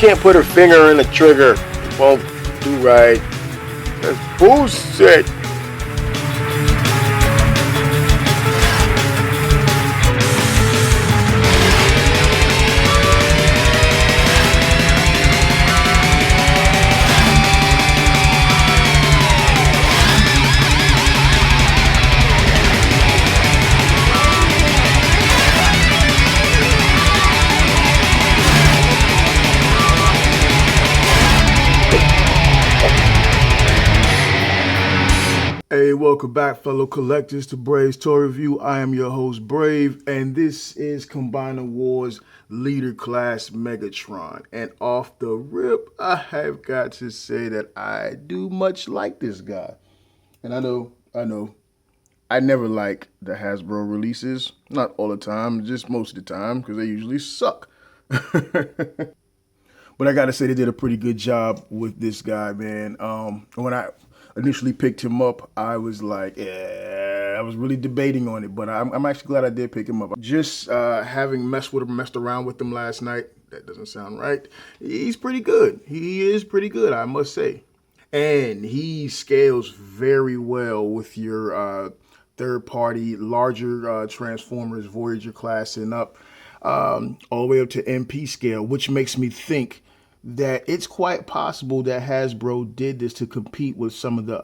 can't put her finger in the trigger. It won't do right. That's bullshit. Hey, welcome back, fellow collectors, to Brave's Toy Review. I am your host, Brave, and this is Combiner Wars Leader Class Megatron. And off the rip, I have got to say that I do much like this guy. And I know, I never like the Hasbro releases. Not all the time, just most of the time, because they usually suck. But I gotta say, they did a pretty good job with this guy, man. When I initially picked him up, I was like, yeah, I was really debating on it, but I'm actually glad I did pick him up. Just having messed around with him last night, that doesn't sound right. He's pretty good. He is pretty good, I must say. And he scales very well with your third-party, larger Transformers, Voyager class and up, all the way up to MP scale, which makes me think that it's quite possible that Hasbro did this to compete with some of the,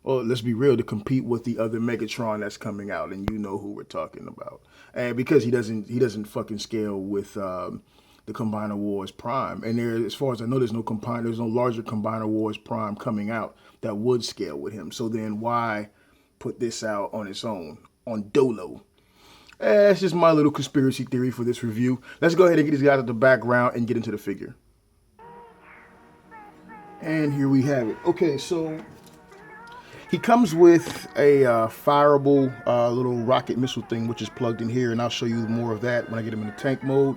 well, let's be real, to compete with the other Megatron that's coming out, and you know who we're talking about. And because he doesn't fucking scale with the Combiner Wars Prime, and there, as far as I know, there's no larger Combiner Wars Prime coming out that would scale with him. So then why put this out on its own, on Dolo? That's just my little conspiracy theory for this review. Let's go ahead and get these guys out the background and get into the figure. And here we have it. Okay, so he comes with a fireable little rocket missile thing, which is plugged in here, and I'll show you more of that when I get him in the tank mode.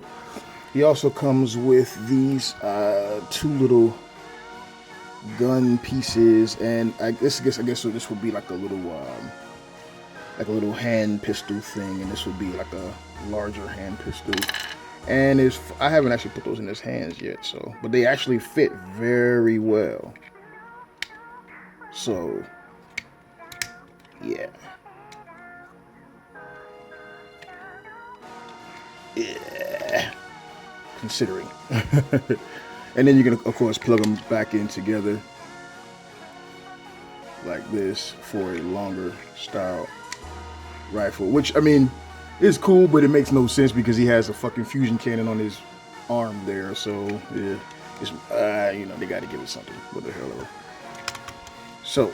He also comes with these two little gun pieces, and I guess so. This would be like a little hand pistol thing, and this would be like a larger hand pistol. And I haven't actually put those in his hands yet, so, but they actually fit very well. So, yeah. Yeah. Considering. And then you're gonna, of course, plug them back in together like this for a longer style rifle, which, I mean, is cool, but it makes no sense because he has a fucking fusion cannon on his arm there. So yeah, it's you know, they got to give it something. What the hell ever. So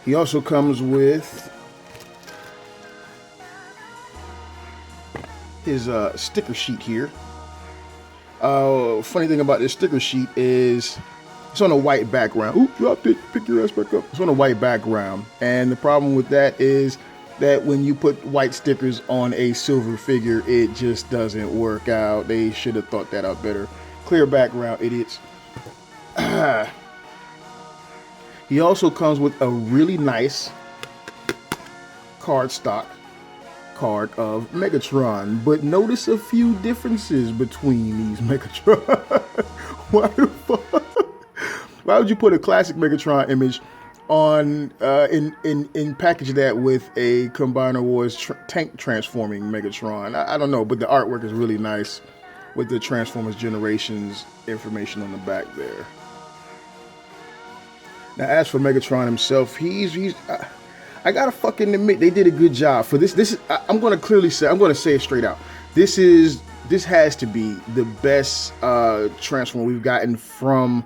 he also comes with his sticker sheet here. Funny thing about this sticker sheet is it's on a white background. Ooh, dropped it. Pick your ass back up. It's on a white background, and the problem with that is that when you put white stickers on a silver figure, it just doesn't work out. They should have thought that out better. Clear background, idiots. He also comes with a really nice cardstock card of Megatron, but notice a few differences between these Megatron. Why the fuck? Why would you put a classic Megatron image on in package that with a Combiner Wars tank transforming Megatron? I don't know, but the artwork is really nice with the Transformers Generations information on the back there. Now, as for Megatron himself, he's I gotta fucking admit, they did a good job for this. I'm gonna say it straight out. This has to be the best Transformer we've gotten from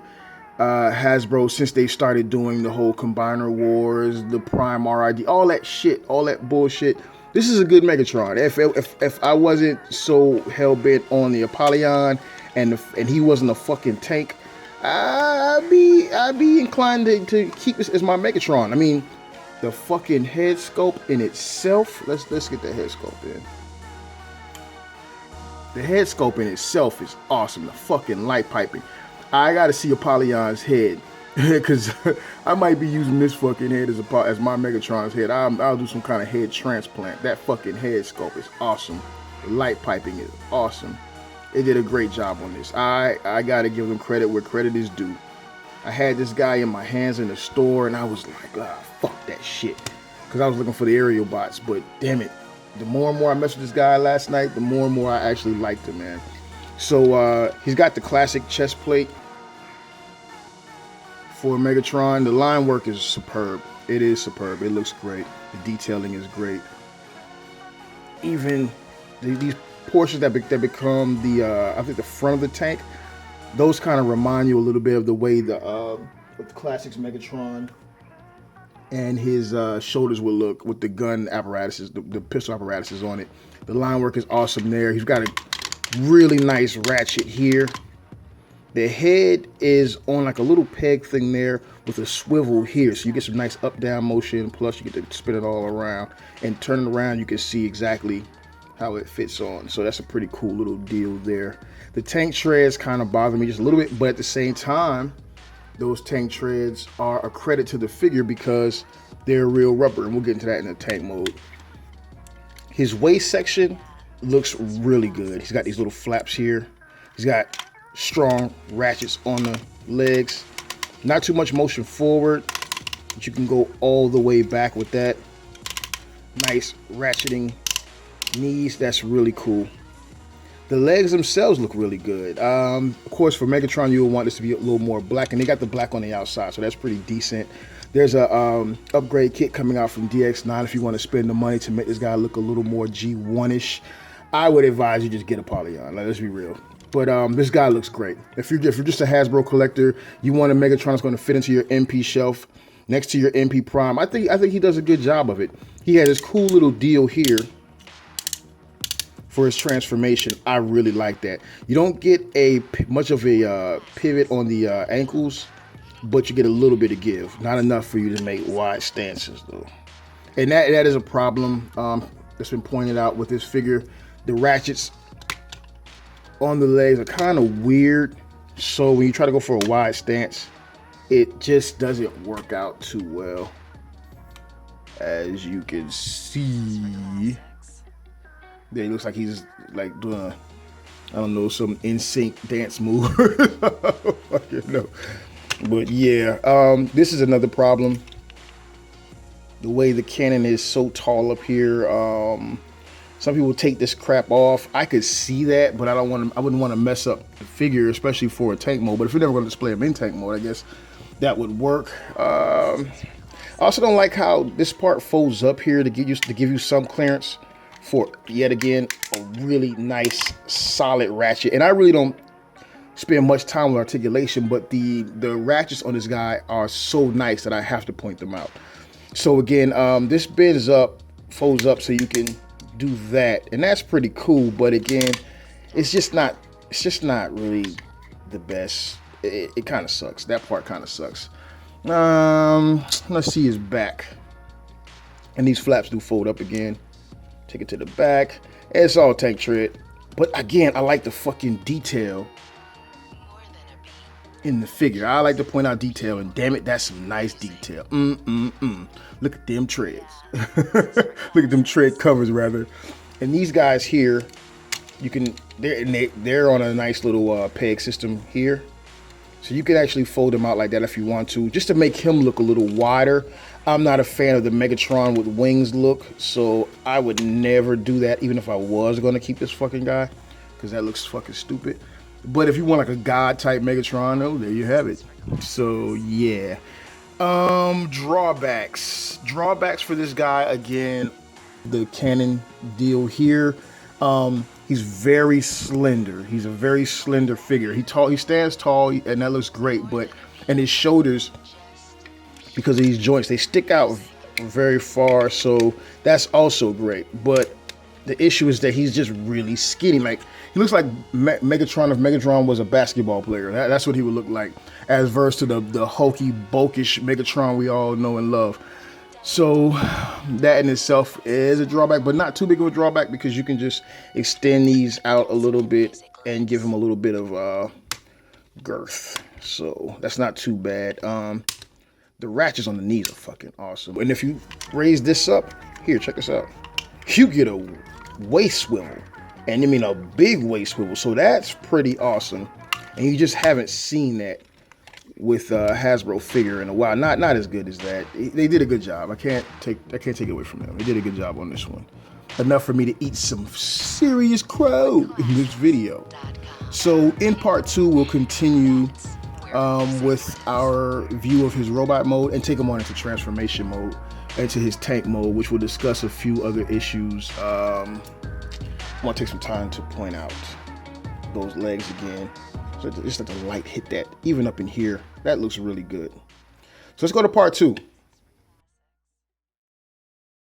Hasbro since they started doing the whole Combiner Wars, the Prime RID, all that shit, all that bullshit. This is a good Megatron. If I wasn't so hell bent on the Apollyon and he wasn't a fucking tank, I'd be inclined to keep this as my Megatron. I mean, the fucking head sculpt in itself. Let's get the head sculpt in. The head sculpt in itself is awesome. The fucking light piping. I gotta see Apollyon's head because I might be using this fucking head as my Megatron's head. I'll do some kind of head transplant. That fucking head sculpt is awesome. The light piping is awesome. They did a great job on this. I gotta give them credit where credit is due. I had this guy in my hands in the store, and I was like, fuck that shit. Because I was looking for the aerial bots, but damn it. The more and more I messed with this guy last night, the more and more I actually liked him, man. So he's got the classic chest plate for Megatron. The line work is superb. It is superb. It looks great. The detailing is great. Even these portions that become the I think the front of the tank, those kind of remind you a little bit of the way the classics Megatron and his shoulders will look with the gun apparatuses, the pistol apparatuses on it. The line work is awesome there. He's got a really nice ratchet here. The head is on like a little peg thing there with a swivel here, so you get some nice up-down motion, plus you get to spin it all around, and turn it around, you can see exactly how it fits on. So that's a pretty cool little deal there. The tank treads kind of bother me just a little bit, but at the same time, those tank treads are a credit to the figure because they're real rubber, and we'll get into that in the tank mode. His waist section looks really good. He's got these little flaps here. He's got strong ratchets on the legs. Not too much motion forward, but you can go all the way back with that. Nice ratcheting knees. That's really cool. The legs themselves look really good. Of course, for Megatron, you would want this to be a little more black, and they got the black on the outside, so that's pretty decent. There's a upgrade kit coming out from DX9 if you want to spend the money to make this guy look a little more G1-ish. I would advise you just get a Polyon. Let's be real. But this guy looks great. If you're just a Hasbro collector, you want a Megatron that's going to fit into your MP shelf next to your MP Prime. I think he does a good job of it. He had this cool little deal here for his transformation. I really like that. You don't get much of a pivot on the ankles, but you get a little bit of give. Not enough for you to make wide stances though. And that is a problem that's been pointed out with this figure. The ratchets on the legs are kind of weird. So when you try to go for a wide stance, it just doesn't work out too well. As you can see, there he looks like he's like doing I don't know, some NSYNC dance move. You know. But yeah, this is another problem. The way the cannon is so tall up here. Some people take this crap off. I could see that, but I wouldn't want to mess up the figure, especially for a tank mode. But if you're never going to display them in tank mode, I guess that would work. I also don't like how this part folds up here to give you some clearance for, yet again, a really nice solid ratchet. And I really don't spend much time with articulation, but the ratchets on this guy are so nice that I have to point them out. So again, this folds up so you can do that, and that's pretty cool. But again, it's just not really the best. It kind of sucks. That part kind of sucks. Let's see his back, and these flaps do fold up again. Take it to the back. It's all tank tread, but again, I like the fucking detail in the figure. I like to point out detail, and damn it, that's some nice detail. Look at them treads. Look at them tread covers, rather. And these guys here, they're on a nice little peg system here, so you can actually fold them out like that if you want to, just to make him look a little wider. I'm not a fan of the Megatron with wings look, so I would never do that, even if I was going to keep this fucking guy, because that looks fucking stupid. But if you want like a god type Megatron, oh, there you have it. So yeah. Drawbacks for this guy, again, the cannon deal here. He's very slender. He's a very slender figure. He stands tall, and that looks great, and his shoulders, because of these joints, they stick out very far, so that's also great. But the issue is that he's just really skinny. Like, he looks like Megatron if Megatron was a basketball player. That's what he would look like, as versus to the hulky, bulkish Megatron we all know and love. So that in itself is a drawback, but not too big of a drawback, because you can just extend these out a little bit and give him a little bit of girth. So that's not too bad. The ratchets on the knees are fucking awesome. And if you raise this up, here, check this out. You get a waist swivel. And I mean a big waist swivel, so that's pretty awesome. And you just haven't seen that with Hasbro figure in a while. Not as good as that. They did a good job. I can't take it away from them. They did a good job on this one. Enough for me to eat some serious crow in this video. So in part 2, we'll continue with our view of his robot mode and take him on into transformation mode, into his tank mode, which will discuss a few other issues. I want to take some time to point out those legs again. So just let the light hit that, even up in here. That looks really good. So let's go to part 2.